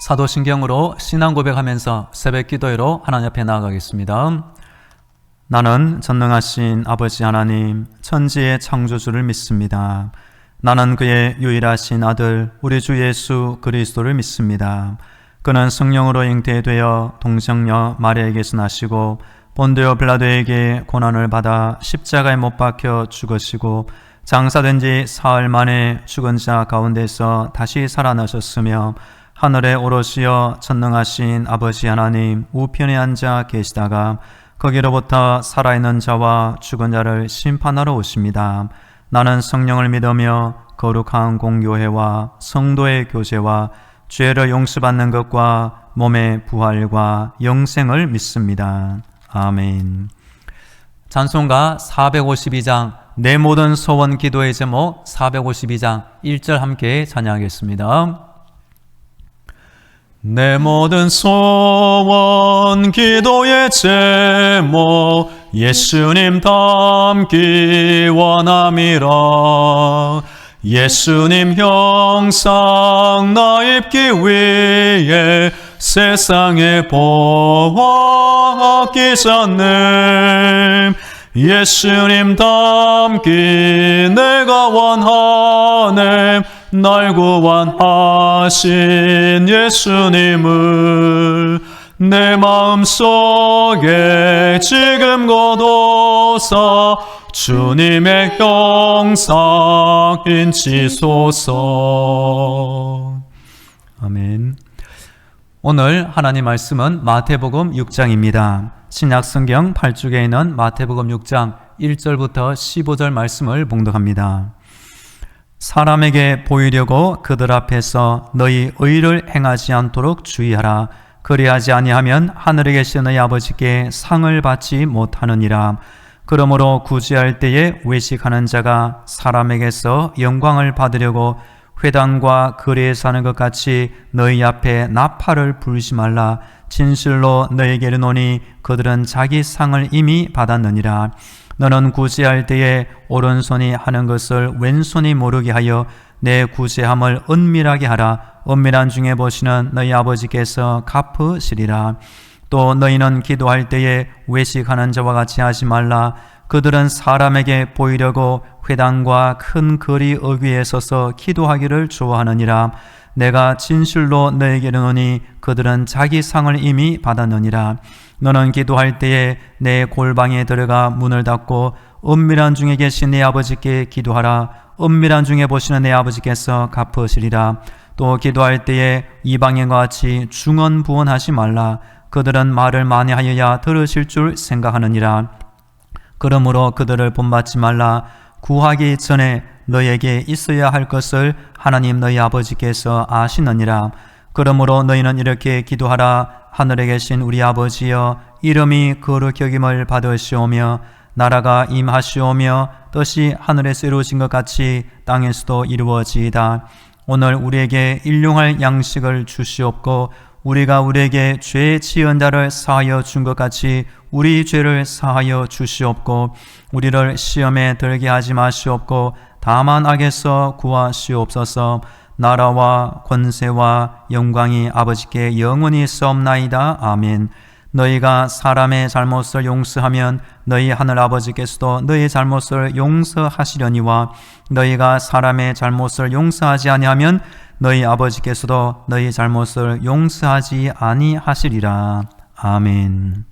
사도신경으로 신앙 고백하면서 새벽 기도회로 하나님 앞에 나아가겠습니다. 나는 전능하신 아버지 하나님, 천지의 창조주를 믿습니다. 나는 그의 유일하신 아들 우리 주 예수 그리스도를 믿습니다. 그는 성령으로 잉태되어 동정녀 마리아에게서 나시고 본디오 빌라도에게 고난을 받아 십자가에 못 박혀 죽으시고 장사된 지 사흘 만에 죽은 자 가운데서 다시 살아나셨으며 하늘에 오르시어 전능하신 아버지 하나님 우편에 앉아 계시다가 거기로부터 살아있는 자와 죽은 자를 심판하러 오십니다. 나는 성령을 믿으며 거룩한 공교회와 성도의 교제와 죄를 용서받는 것과 몸의 부활과 영생을 믿습니다. 아멘. 찬송가 452장 내 모든 소원 기도의 제목 452장 1절 함께 찬양하겠습니다. 내 모든 소원 기도의 제목 예수님 닮기 원함이라. 예수님 형상 나 입기 위해 세상에 보아 아끼셨네. 예수님 닮기 내가 원하네. 날 구원하신 예수님을 내 마음속에 지금 거둬서 주님의 형상 인치소서. 아멘. 오늘 하나님 말씀은 마태복음 6장입니다. 신약성경 8쪽에 있는 마태복음 6장 1절부터 15절 말씀을 봉독합니다. 사람에게 보이려고 그들 앞에서 너희 의를 행하지 않도록 주의하라. 그리하지 아니하면 하늘에 계신 너희 아버지께 상을 받지 못하느니라. 그러므로 구제할 때에 외식하는 자가 사람에게서 영광을 받으려고 회당과 거리에 사는 것 같이 너희 앞에 나팔을 불지 말라. 진실로 너희에게 이르노니 그들은 자기 상을 이미 받았느니라. 너는 구제할 때에 오른손이 하는 것을 왼손이 모르게 하여 내 구제함을 은밀하게 하라. 은밀한 중에 보시는 너희 아버지께서 갚으시리라. 또 너희는 기도할 때에 외식하는 자와 같이 하지 말라. 그들은 사람에게 보이려고 회당과 큰 거리 어귀에 서서 기도하기를 좋아하느니라. 내가 진실로 너희에게 이르노니 그들은 자기 상을 이미 받았느니라. 너는 기도할 때에 내 골방에 들어가 문을 닫고 은밀한 중에 계신 내 아버지께 기도하라. 은밀한 중에 보시는 내 아버지께서 갚으시리라. 또 기도할 때에 이방인과 같이 중언부언하지 말라. 그들은 말을 많이 하여야 들으실 줄 생각하느니라. 그러므로 그들을 본받지 말라. 구하기 전에 너에게 있어야 할 것을 하나님 너희 아버지께서 아시느니라. 그러므로 너희는 이렇게 기도하라. 하늘에 계신 우리 아버지여, 이름이 거룩히 여김을 받으시오며 나라가 임하시오며 뜻이 하늘에서 이루어진 것 같이 땅에서도 이루어지이다. 오늘 우리에게 일용할 양식을 주시옵고 우리가 우리에게 죄 지은 자를 사하여 준 것 같이 우리 죄를 사하여 주시옵고 우리를 시험에 들게 하지 마시옵고 다만 악에서 구하시옵소서. 나라와 권세와 영광이 아버지께 영원히 있사옵나이다. 아멘. 너희가 사람의 잘못을 용서하면 너희 하늘 아버지께서도 너희 잘못을 용서하시려니와 너희가 사람의 잘못을 용서하지 아니하면 너희 아버지께서도 너희 잘못을 용서하지 아니하시리라. 아멘.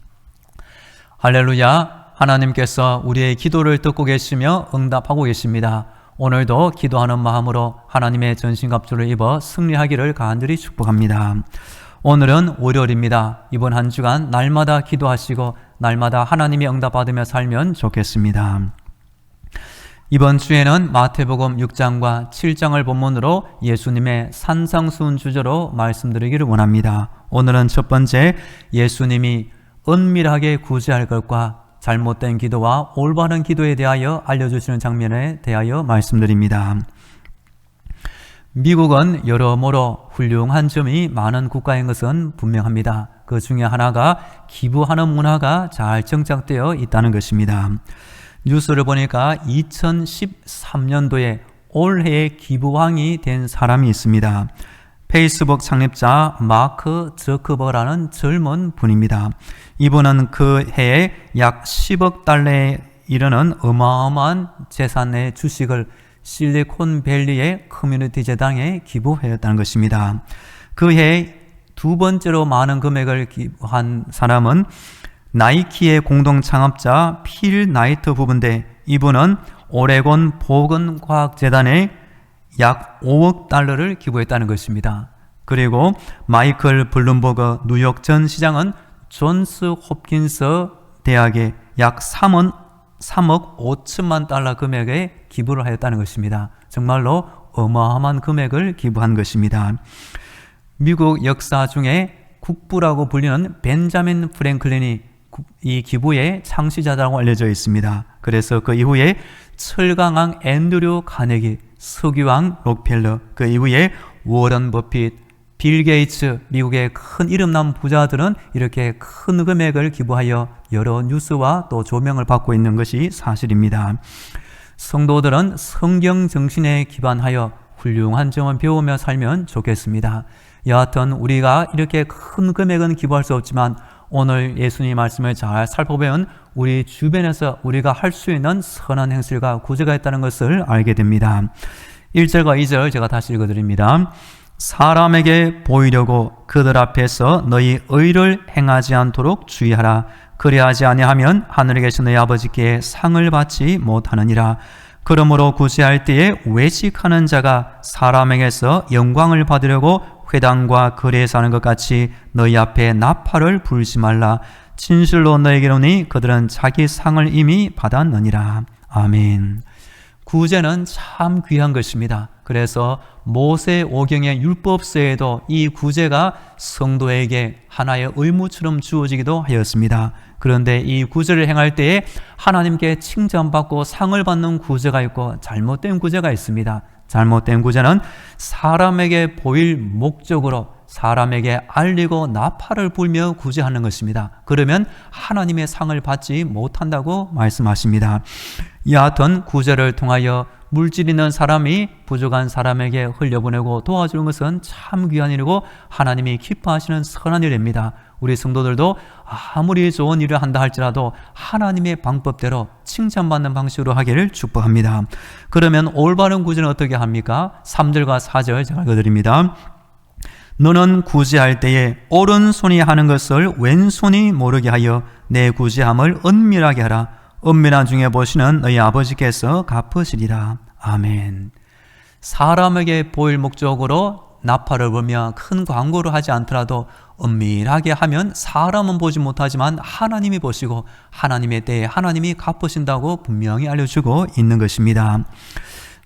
할렐루야. 하나님께서 우리의 기도를 듣고 계시며 응답하고 계십니다. 오늘도 기도하는 마음으로 하나님의 전신갑주를 입어 승리하기를 간절히 축복합니다. 오늘은 월요일입니다. 이번 한 주간 날마다 기도하시고 날마다 하나님의 응답받으며 살면 좋겠습니다. 이번 주에는 마태복음 6장과 7장을 본문으로 예수님의 산상수훈 주제로 말씀드리기를 원합니다. 오늘은 첫 번째, 예수님이 은밀하게 구제할 것과 잘못된 기도와 올바른 기도에 대하여 알려주시는 장면에 대하여 말씀드립니다. 미국은 여러모로 훌륭한 점이 많은 국가인 것은 분명합니다. 그 중에 하나가 기부하는 문화가 잘 정착되어 있다는 것입니다. 뉴스를 보니까 2013년도에 올해의 기부왕이 된 사람이 있습니다. 페이스북 창립자 마크 저커버라는 젊은 분입니다. 이분은 그 해에 약 10억 달러에 이르는 어마어마한 재산의 주식을 실리콘밸리의 커뮤니티 재단에 기부하였다는 것입니다. 그 해에 두 번째로 많은 금액을 기부한 사람은 나이키의 공동 창업자 필 나이트 부부인데, 이분은 오레곤 보건과학재단에 약 5억 달러를 기부했다는 것입니다. 그리고 마이클 블룸버그 뉴욕 전 시장은 존스 홉킨스 대학에 약 3억 5천만 달러 금액의 기부를 하였다는 것입니다. 정말로 어마어마한 금액을 기부한 것입니다. 미국 역사 중에 국부라고 불리는 벤자민 프랭클린이 이 기부의 창시자라고 알려져 있습니다. 그래서 그 이후에 철강왕 앤드류 카네기, 석유왕 록펠러, 그 이후에 워런 버핏, 빌 게이츠, 미국의 큰 이름난 부자들은 이렇게 큰 금액을 기부하여 여러 뉴스와 또 조명을 받고 있는 것이 사실입니다. 성도들은 성경 정신에 기반하여 훌륭한 점을 배우며 살면 좋겠습니다. 여하튼 우리가 이렇게 큰 금액은 기부할 수 없지만 오늘 예수님 말씀을 잘 살펴보면 우리 주변에서 우리가 할 수 있는 선한 행실과 구제가 있다는 것을 알게 됩니다. 1절과 2절 제가 다시 읽어드립니다. 사람에게 보이려고 그들 앞에서 너희 의를 행하지 않도록 주의하라. 그리하지 아니하면 하늘에 계신 너희 아버지께 상을 받지 못하느니라. 그러므로 구제할 때에 외식하는 자가 사람에게서 영광을 받으려고 회당과 거리에서 하는 것 같이 너희 앞에 나팔을 불지 말라. 진실로 너에게 이르노니 그들은 자기 상을 이미 받았느니라. 아멘. 구제는 참 귀한 것입니다. 그래서 모세 오경의 율법서에도 이 구제가 성도에게 하나의 의무처럼 주어지기도 하였습니다. 그런데 이 구제를 행할 때에 하나님께 칭찬받고 상을 받는 구제가 있고 잘못된 구제가 있습니다. 잘못된 구제는 사람에게 보일 목적으로 사람에게 알리고 나팔을 불며 구제하는 것입니다. 그러면 하나님의 상을 받지 못한다고 말씀하십니다. 여하튼 구제를 통하여 물질 있는 사람이 부족한 사람에게 흘려보내고 도와주는 것은 참 귀한 일이고 하나님이 기뻐하시는 선한 일입니다. 우리 성도들도 아무리 좋은 일을 한다 할지라도 하나님의 방법대로 칭찬받는 방식으로 하기를 축복합니다. 그러면 올바른 구제는 어떻게 합니까? 3절과 4절 제가 읽어드립니다. 너는 구제할 때에 오른손이 하는 것을 왼손이 모르게 하여 내 구제함을 은밀하게 하라. 은밀한 중에 보시는 너희 아버지께서 갚으시리라. 아멘. 사람에게 보일 목적으로 나팔을 불며 큰 광고를 하지 않더라도 은밀하게 하면 사람은 보지 못하지만 하나님이 보시고 하나님의 때에 하나님이 갚으신다고 분명히 알려주고 있는 것입니다.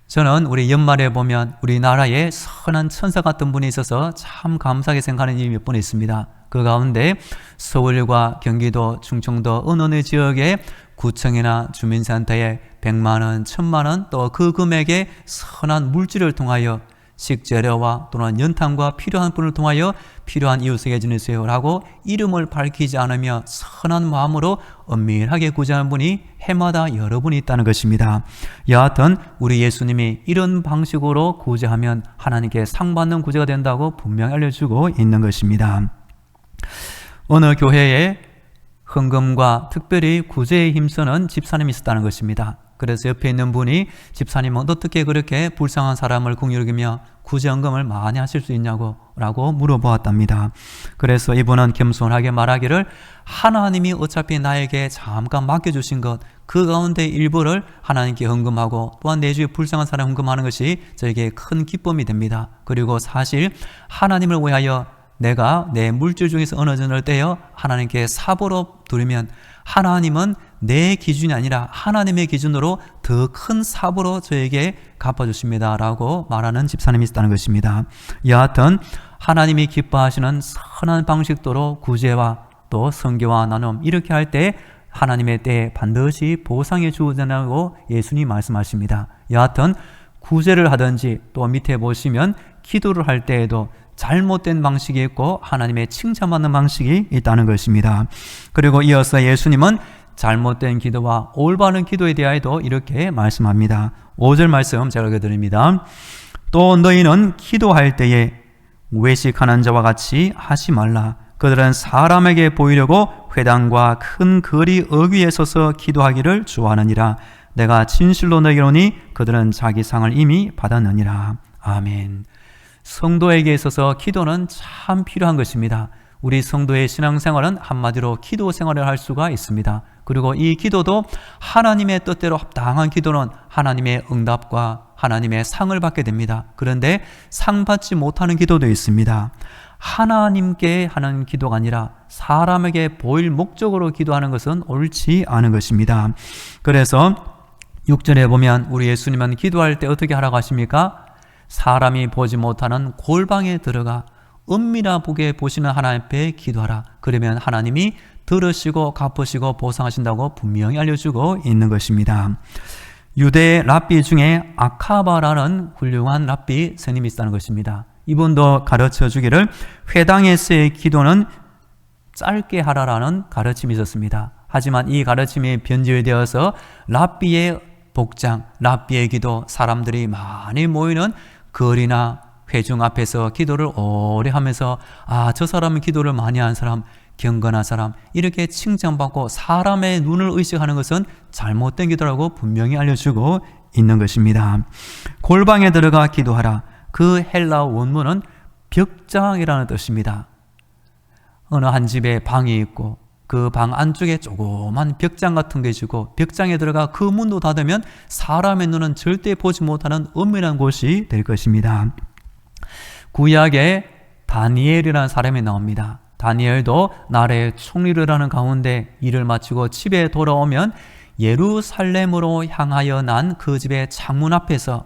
저는 우리 연말에 보면 우리나라에 선한 천사 같은 분이 있어서 참 감사하게 생각하는 일이 몇 번 있습니다. 그 가운데 서울과 경기도, 충청도 어느 지역에 구청이나 주민센터에 100만 원, 1000만 원 또 그 금액의 선한 물질을 통하여 식재료와 또는 연탄과 필요한 분을 통하여 필요한 이웃에게 지내세요라고 이름을 밝히지 않으며 선한 마음으로 은밀하게 구제하는 분이 해마다 여러 분이 있다는 것입니다. 여하튼 우리 예수님이 이런 방식으로 구제하면 하나님께 상 받는 구제가 된다고 분명히 알려주고 있는 것입니다. 어느 교회에 헌금과 특별히 구제에 힘쓰는 집사님이 있었다는 것입니다. 그래서 옆에 있는 분이 집사님은 어떻게 그렇게 불쌍한 사람을 긍휼히 여기며 구제 헌금을 많이 하실 수 있냐고 라고 물어보았답니다. 그래서 이분은 겸손하게 말하기를 하나님이 어차피 나에게 잠깐 맡겨주신 것 그 가운데 일부를 하나님께 헌금하고 또한 내 주위에 불쌍한 사람 헌금하는 것이 저에게 큰 기쁨이 됩니다. 그리고 사실 하나님을 위하여 내가 내 물질 중에서 어느 정도를 떼어 하나님께 사보로 드리면 하나님은 내 기준이 아니라 하나님의 기준으로 더 큰 사보로 저에게 갚아주십니다 라고 말하는 집사님이 있다는 것입니다. 여하튼 하나님이 기뻐하시는 선한 방식도로 구제와 또 선교와 나눔 이렇게 할 때 하나님의 때에 반드시 보상해 주어진다고 예수님이 말씀하십니다. 여하튼 구제를 하든지 또 밑에 보시면 기도를 할 때에도 잘못된 방식이 있고 하나님의 칭찬받는 방식이 있다는 것입니다. 그리고 이어서 예수님은 잘못된 기도와 올바른 기도에 대하여도 이렇게 말씀합니다. 5절 말씀 제가 읽어드립니다. 또 너희는 기도할 때에 외식하는 자와 같이 하지 말라. 그들은 사람에게 보이려고 회당과 큰 거리 어귀에 서서 기도하기를 좋아하느니라. 내가 진실로 너희에게 이르노니 그들은 자기 상을 이미 받았느니라. 아멘. 성도에게 있어서 기도는 참 필요한 것입니다. 우리 성도의 신앙생활은 한마디로 기도 생활을 할 수가 있습니다. 그리고 이 기도도 하나님의 뜻대로 합당한 기도는 하나님의 응답과 하나님의 상을 받게 됩니다. 그런데 상 받지 못하는 기도도 있습니다. 하나님께 하는 기도가 아니라 사람에게 보일 목적으로 기도하는 것은 옳지 않은 것입니다. 그래서 6절에 보면 우리 예수님은 기도할 때 어떻게 하라고 하십니까? 사람이 보지 못하는 골방에 들어가 은밀하게 보시는 하나님 앞에 기도하라. 그러면 하나님이 들으시고 갚으시고 보상하신다고 분명히 알려주고 있는 것입니다. 유대 랍비 중에 아카바라는 훌륭한 랍비 스님이 있다는 것입니다. 이분도 가르쳐 주기를 회당에서의 기도는 짧게 하라라는 가르침이 있었습니다. 하지만 이 가르침이 변질되어서 랍비의 복장, 랍비의 기도, 사람들이 많이 모이는 거리나 회중 앞에서 기도를 오래 하면서 저 사람은 기도를 많이 한 사람, 경건한 사람, 이렇게 칭찬받고 사람의 눈을 의식하는 것은 잘못된 기도라고 분명히 알려주고 있는 것입니다. 골방에 들어가 기도하라. 그 헬라어 원문은 벽장이라는 뜻입니다. 어느 한 집에 방이 있고 그 방 안쪽에 조그만 벽장 같은 게 있고 벽장에 들어가 그 문도 닫으면 사람의 눈은 절대 보지 못하는 은밀한 곳이 될 것입니다. 구약에 다니엘이라는 사람이 나옵니다. 다니엘도 나라의 총리를 하는 가운데 일을 마치고 집에 돌아오면 예루살렘으로 향하여 난 그 집의 창문 앞에서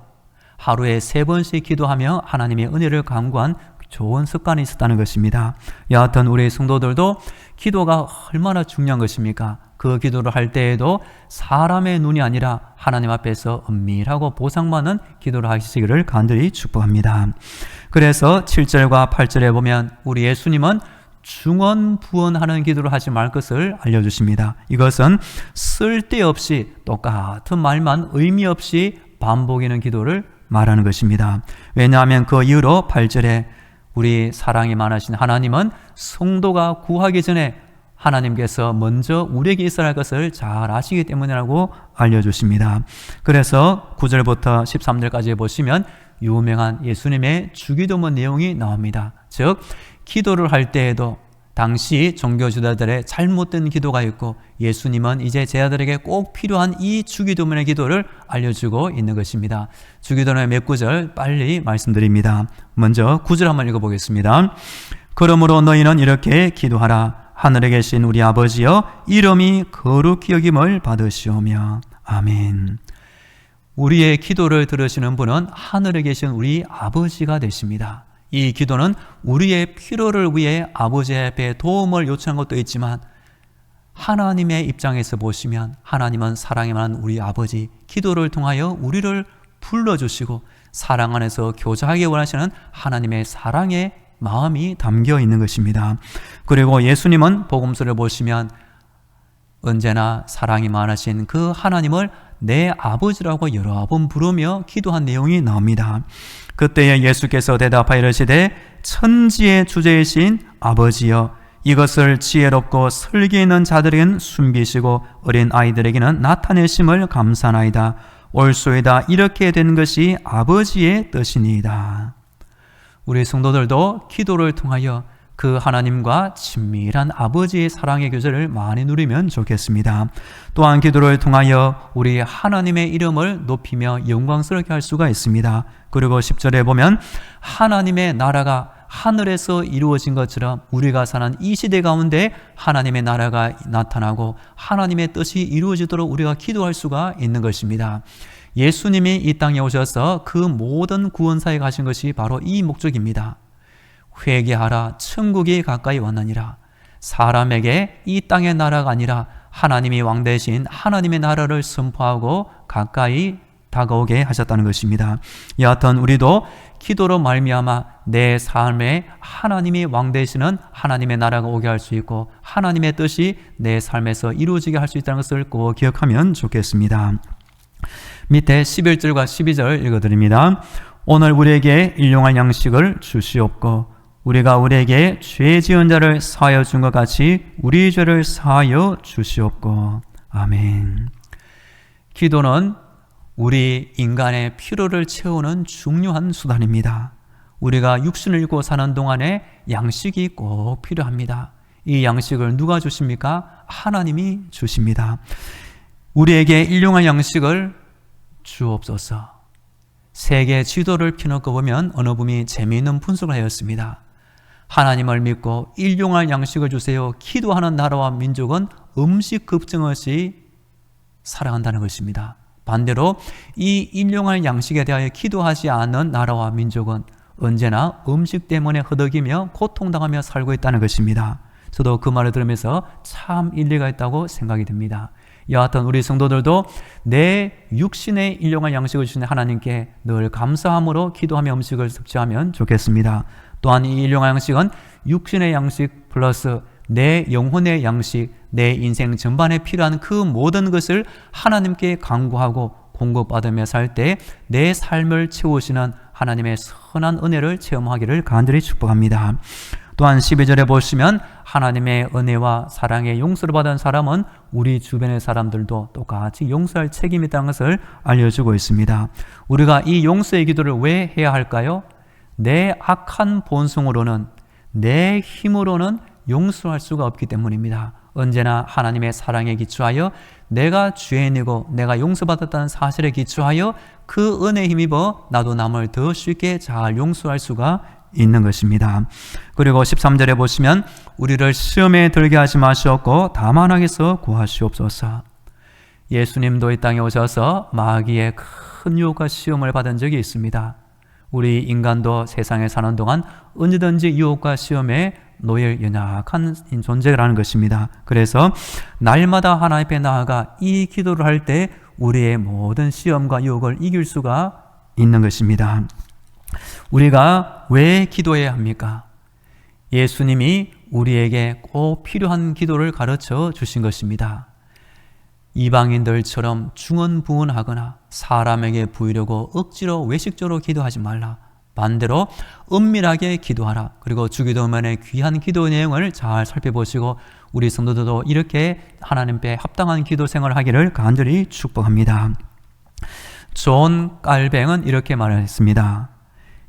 하루에 3번씩 기도하며 하나님의 은혜를 간구한 좋은 습관이 있었다는 것입니다. 여하튼 우리 성도들도 기도가 얼마나 중요한 것입니까? 그 기도를 할 때에도 사람의 눈이 아니라 하나님 앞에서 은밀하고 보상받는 기도를 하시기를 간절히 축복합니다. 그래서 7절과 8절에 보면 우리 예수님은 중언부언하는 기도를 하지 말 것을 알려주십니다. 이것은 쓸데없이 똑같은 말만 의미 없이 반복하는 기도를 말하는 것입니다. 왜냐하면 그 이후로 8절에 우리 사랑이 많으신 하나님은 성도가 구하기 전에 하나님께서 먼저 우리에게 있어야 할 것을 잘 아시기 때문이라고 알려주십니다. 그래서 9절부터 13절까지 보시면 유명한 예수님의 주기도문 내용이 나옵니다. 즉 기도를 할 때에도 당시 종교지도자들의 잘못된 기도가 있고 예수님은 이제 제자들에게 꼭 필요한 이 주기도문의 기도를 알려주고 있는 것입니다. 주기도문의 몇 구절 빨리 말씀드립니다. 먼저 9절 한번 읽어보겠습니다. 그러므로 너희는 이렇게 기도하라. 하늘에 계신 우리 아버지여, 이름이 거룩히 여김을 받으시오며. 아멘. 우리의 기도를 들으시는 분은 하늘에 계신 우리 아버지가 되십니다. 이 기도는 우리의 필요를 위해 아버지 앞에 도움을 요청한 것도 있지만 하나님의 입장에서 보시면 하나님은 사랑이 많은 우리 아버지, 기도를 통하여 우리를 불러주시고 사랑 안에서 교제하기 원하시는 하나님의 사랑의 마음이 담겨 있는 것입니다. 그리고 예수님은 복음서를 보시면 언제나 사랑이 많으신 그 하나님을 내 아버지라고 여러 번 부르며 기도한 내용이 나옵니다. 그때에 예수께서 대답하여 이르시되 천지의 주제이신 아버지여, 이것을 지혜롭고 설계 있는 자들에게는 숨기시고 어린 아이들에게는 나타내심을 감사나이다. 옳소이다. 이렇게 된 것이 아버지의 뜻이니이다. 우리 성도들도 기도를 통하여 그 하나님과 친밀한 아버지의 사랑의 교제를 많이 누리면 좋겠습니다. 또한 기도를 통하여 우리 하나님의 이름을 높이며 영광스럽게 할 수가 있습니다. 그리고 10절에 보면 하나님의 나라가 하늘에서 이루어진 것처럼 우리가 사는 이 시대 가운데 하나님의 나라가 나타나고 하나님의 뜻이 이루어지도록 우리가 기도할 수가 있는 것입니다. 예수님이 이 땅에 오셔서 그 모든 구원사에 가신 것이 바로 이 목적입니다. 회개하라, 천국이 가까이 왔느니라. 사람에게 이 땅의 나라가 아니라 하나님이 왕 대신 하나님의 나라를 선포하고 가까이 다가오게 하셨다는 것입니다. 여하튼 우리도 기도로 말미암아 내 삶에 하나님이 왕 되시는 하나님의 나라가 오게 할 수 있고 하나님의 뜻이 내 삶에서 이루어지게 할 수 있다는 것을 꼭 기억하면 좋겠습니다. 밑에 11절과 12절 읽어드립니다. 오늘 우리에게 일용할 양식을 주시옵고 우리가 우리에게 죄 지은 자를 사하여 준 것 같이 우리 죄를 사하여 주시옵고. 아멘. 기도는 우리 인간의 필요를 채우는 중요한 수단입니다. 우리가 육신을 입고 사는 동안에 양식이 꼭 필요합니다. 이 양식을 누가 주십니까? 하나님이 주십니다. 우리에게 일용할 양식을 주옵소서. 세계 지도를 펴놓고 보면 어느 분이 재미있는 분석을 하였습니다. 하나님을 믿고 일용할 양식을 주세요. 기도하는 나라와 민족은 음식 걱정 없이 살아간다는 것입니다. 반대로 이 일용할 양식에 대하여 기도하지 않는 나라와 민족은 언제나 음식 때문에 허덕이며 고통당하며 살고 있다는 것입니다. 저도 그 말을 들으면서 참 일리가 있다고 생각이 듭니다. 여하튼 우리 성도들도 내 육신의 일용할 양식을 주신 하나님께 늘 감사함으로 기도하며 음식을 섭취하면 좋겠습니다. 또한 이 일용할 양식은 육신의 양식 플러스 내 영혼의 양식, 내 인생 전반에 필요한 그 모든 것을 하나님께 간구하고 공급받으며 살 때 내 삶을 채우시는 하나님의 선한 은혜를 체험하기를 간절히 축복합니다. 또한 12절에 보시면 하나님의 은혜와 사랑의 용서를 받은 사람은 우리 주변의 사람들도 똑같이 용서할 책임이 있다는 것을 알려주고 있습니다. 우리가 이 용서의 기도를 왜 해야 할까요? 내 악한 본성으로는, 내 힘으로는 용서할 수가 없기 때문입니다. 언제나 하나님의 사랑에 기초하여 내가 죄인이고 내가 용서받았다는 사실에 기초하여 그 은혜에 힘입어 나도 남을 더 쉽게 잘 용서할 수가 있는 것입니다. 그리고 13절에 보시면 우리를 시험에 들게 하지 마시옵고 다만 악에서 구하시옵소서. 예수님도 이 땅에 오셔서 마귀의 큰 유혹과 시험을 받은 적이 있습니다. 우리 인간도 세상에 사는 동안 언제든지 유혹과 시험에 놓일 연약한 존재라는 것입니다. 그래서 날마다 하나님 앞에 나아가 이 기도를 할 때 우리의 모든 시험과 유혹을 이길 수가 있는 것입니다. 우리가 왜 기도해야 합니까? 예수님이 우리에게 꼭 필요한 기도를 가르쳐 주신 것입니다. 이방인들처럼 중언부언하거나 사람에게 보이려고 억지로 외식적으로 기도하지 말라. 반대로 은밀하게 기도하라. 그리고 주기도문의 귀한 기도 내용을 잘 살펴보시고 우리 성도들도 이렇게 하나님 앞에 합당한 기도 생활을 하기를 간절히 축복합니다. 존 깔뱅은 이렇게 말했습니다.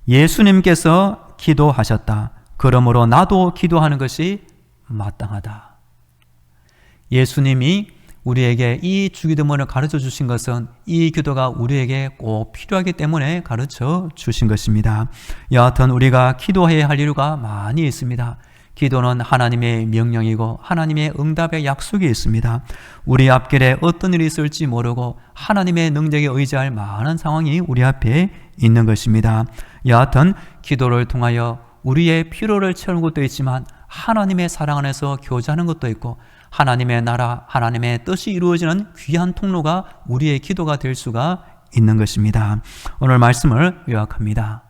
예수님께서 기도하셨다. 그러므로 나도 기도하는 것이 마땅하다. 예수님이 우리에게 이 주기도문을 가르쳐 주신 것은 이 기도가 우리에게 꼭 필요하기 때문에 가르쳐 주신 것입니다. 여하튼 우리가 기도해야 할 이유가 많이 있습니다. 기도는 하나님의 명령이고 하나님의 응답의 약속이 있습니다. 우리 앞길에 어떤 일이 있을지 모르고 하나님의 능력에 의지할 많은 상황이 우리 앞에 있는 것입니다. 여하튼 기도를 통하여 우리의 필요를 채우는 것도 있지만 하나님의 사랑 안에서 교제하는 것도 있고 하나님의 나라, 하나님의 뜻이 이루어지는 귀한 통로가 우리의 기도가 될 수가 있는 것입니다. 오늘 말씀을 요약합니다.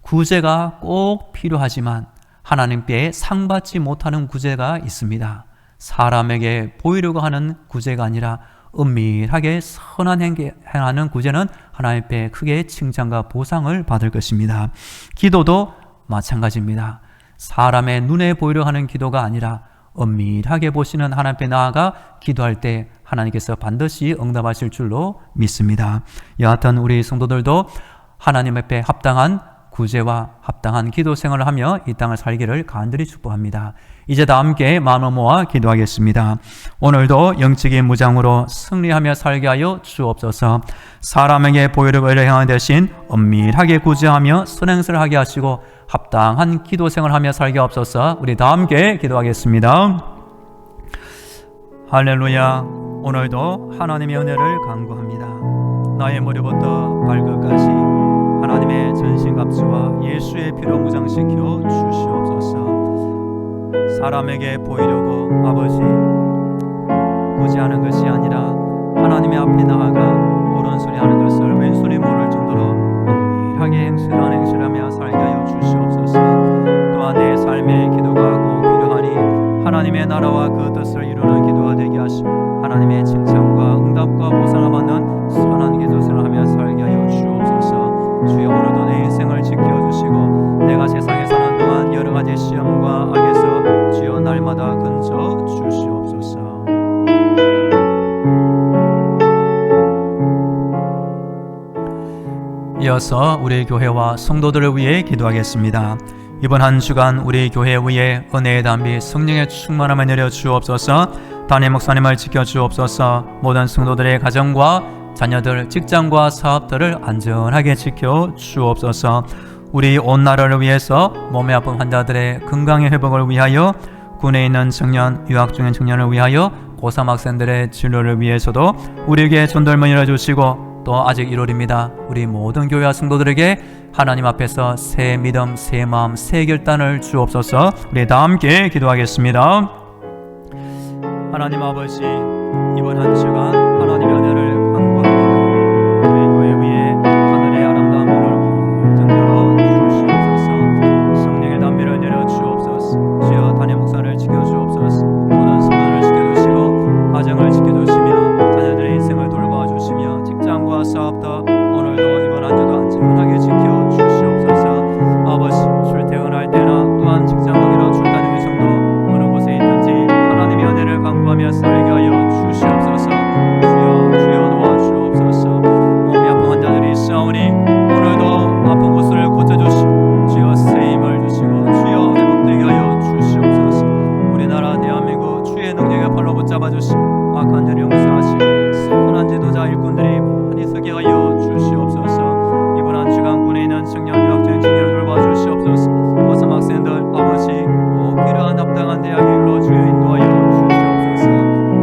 구제가 꼭 필요하지만 하나님께 상받지 못하는 구제가 있습니다. 사람에게 보이려고 하는 구제가 아니라 은밀하게 선한 행하는 구제는 하나님 앞에 크게 칭찬과 보상을 받을 것입니다. 기도도 마찬가지입니다. 사람의 눈에 보이려고 하는 기도가 아니라 은밀하게 보시는 하나님 앞에 나아가 기도할 때 하나님께서 반드시 응답하실 줄로 믿습니다. 여하튼 우리 성도들도 하나님 앞에 합당한 구제와 합당한 기도 생활을 하며 이 땅을 살기를 간절히 축복합니다. 이제 다 함께 마음을 모아 기도하겠습니다. 오늘도 영적인 무장으로 승리하며 살게 하여 주옵소서. 사람에게 보이려고 행하는 대신 은밀하게 구제하며 선행을 하게 하시고 합당한 기도 생활을 하며 살게 하옵소서. 우리 다 함께 기도하겠습니다. 할렐루야. 오늘도 하나님의 은혜를 간구합니다. 나의 머리부터 발끝까지 하나님의 전신갑주와 예수의 피로 무장시켜 주시옵소서. 사람에게 보이려고 아버지 구제하는 것이 아니라 하나님의 앞에 나아가 오른손이 하는 것을 왼손이 모를 정도로 은밀하게 행실하는 행실하며 살게 하여 주시옵소서. 또한 내 삶의 기도가 꼭 필요하니 하나님의 나라와 그 뜻을 이루는 기도가 되게 하시고 하나님의 칭찬과 응답과 보상을 받는 선한 기도를 하며 살게 하여 주옵소서. 주여 오늘도 내 인생을 지켜주시고 내가 세상에 사는 동안 여러 이어서 우리 교회와 성도들을 위해 기도하겠습니다. 이번 한 주간 우리 교회 위에 은혜의 담비 성령의 충만함을 내려 주옵소서. 담임 목사님을 지켜 주옵소서. 모든 성도들의 가정과 자녀들, 직장과 사업들을 안전하게 지켜 주옵소서. 우리 온 나라를 위해서 몸에 아픈 환자들의 건강의 회복을 위하여, 군에 있는 청년, 유학 중인 청년을 위하여, 고3 학생들의 진로를 위해서도 우리에게 전도를 열어주시고, 또 아직 1월입니다. 우리 모든 교회와 성도들에게 하나님 앞에서 새 믿음, 새 마음, 새 결단을 주옵소서. 우리 다 함께 기도하겠습니다. 하나님 아버지, 이번 한 주간 하나님의 은혜를 간구합니다. 저희 교회 위에 하늘의 아름다운 문을 활짝 열어 주시옵소서. 성령의 담비를 내려 주옵소서. 주여 담임 목사를 지켜 주옵소서. 모든 성도를 지켜주시고 가정을 지켜주시며 자녀들의 인생을 돌봐주시며 직장과 사업도 오늘도 이번 한 주도 안전하게 지켜 주시옵소서. 아버지, 출퇴근할 때나 또한 직장 가기로 출타 중인 성도 어느 곳에 있든지 하나님의 은혜를 간구하며 살게 하여 주시옵소서. 주여 도와주옵소서. 몸이 아픈 환자들이 있사오니 오늘도 아픈 곳을 고쳐주시고 주여 새 힘을 주시고 주여 회복되게 하여 주시옵소서. 우리나라 대한민국 주의 능력의 팔로 붙잡아 주시고 악한 자를 용서하시고 선한 지도자 일꾼들이 많이 서게 하여 주시옵소서. 이번 한 주간 군에 있는 청년 유학생 청년을 돌봐주시옵소서. 고3 학생들 아버지 꼭 필요한 합당한 대학에 일로 주여 인도하여 주시옵소서.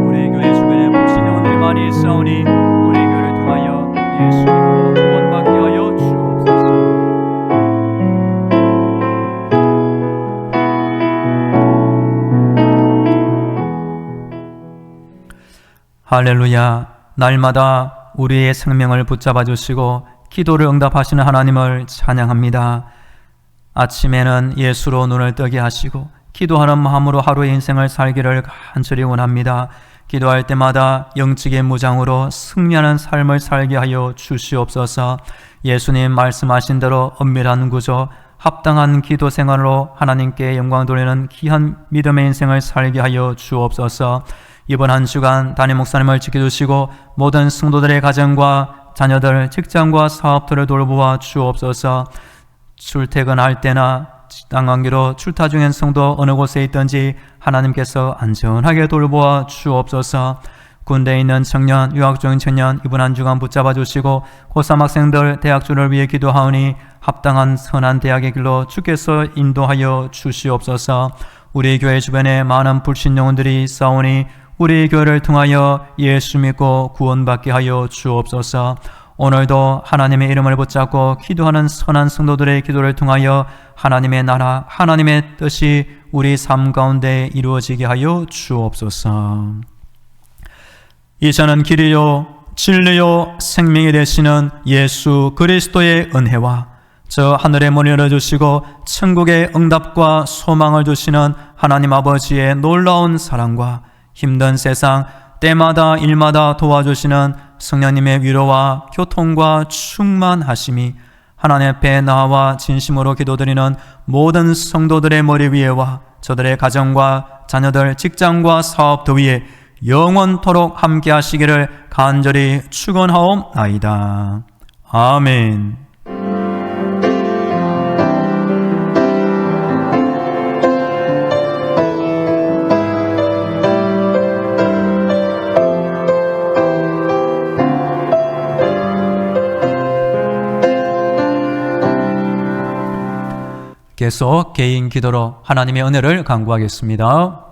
우리 교회 주변에 복신 영혼들이 많이 있사오니 우리 교회를 통하여 예수 믿고 구원받게 하여 주옵소서. 할렐루야. 날마다 우리의 생명을 붙잡아 주시고 기도를 응답하시는 하나님을 찬양합니다. 아침에는 예수로 눈을 뜨게 하시고 기도하는 마음으로 하루의 인생을 살기를 간절히 원합니다. 기도할 때마다 영적인 무장으로 승리하는 삶을 살게 하여 주시옵소서. 예수님 말씀하신 대로 엄밀한 구조, 합당한 기도 생활로 하나님께 영광 돌리는 귀한 믿음의 인생을 살게 하여 주옵소서. 이번 한 주간 담임 목사님을 지켜주시고 모든 성도들의 가정과 자녀들, 직장과 사업들을 돌보아 주옵소서. 출퇴근할 때나 직장 관계로 출타 중인 성도 어느 곳에 있든지 하나님께서 안전하게 돌보아 주옵소서. 군대에 있는 청년, 유학 중인 청년 이번 한 주간 붙잡아 주시고 고3 학생들 대학 진로를 위해 기도하오니 합당한 선한 대학의 길로 주께서 인도하여 주시옵소서. 우리 교회 주변에 많은 불신 영혼들이 싸우니 우리 교회를 통하여 예수 믿고 구원받게 하여 주옵소서. 오늘도 하나님의 이름을 붙잡고 기도하는 선한 성도들의 기도를 통하여 하나님의 나라, 하나님의 뜻이 우리 삶 가운데 이루어지게 하여 주옵소서. 이제는 길이요 진리요 생명이 되시는 예수 그리스도의 은혜와 저 하늘의 문을 열어주시고 천국의 응답과 소망을 주시는 하나님 아버지의 놀라운 사랑과 힘든 세상 때마다 일마다 도와주시는 성령님의 위로와 교통과 충만하심이 하나님 앞에 나와 진심으로 기도드리는 모든 성도들의 머리 위에와 저들의 가정과 자녀들, 직장과 사업도 위에 영원토록 함께 하시기를 간절히 축원하옵나이다. 아멘. 계속 개인 기도로 하나님의 은혜를 간구하겠습니다.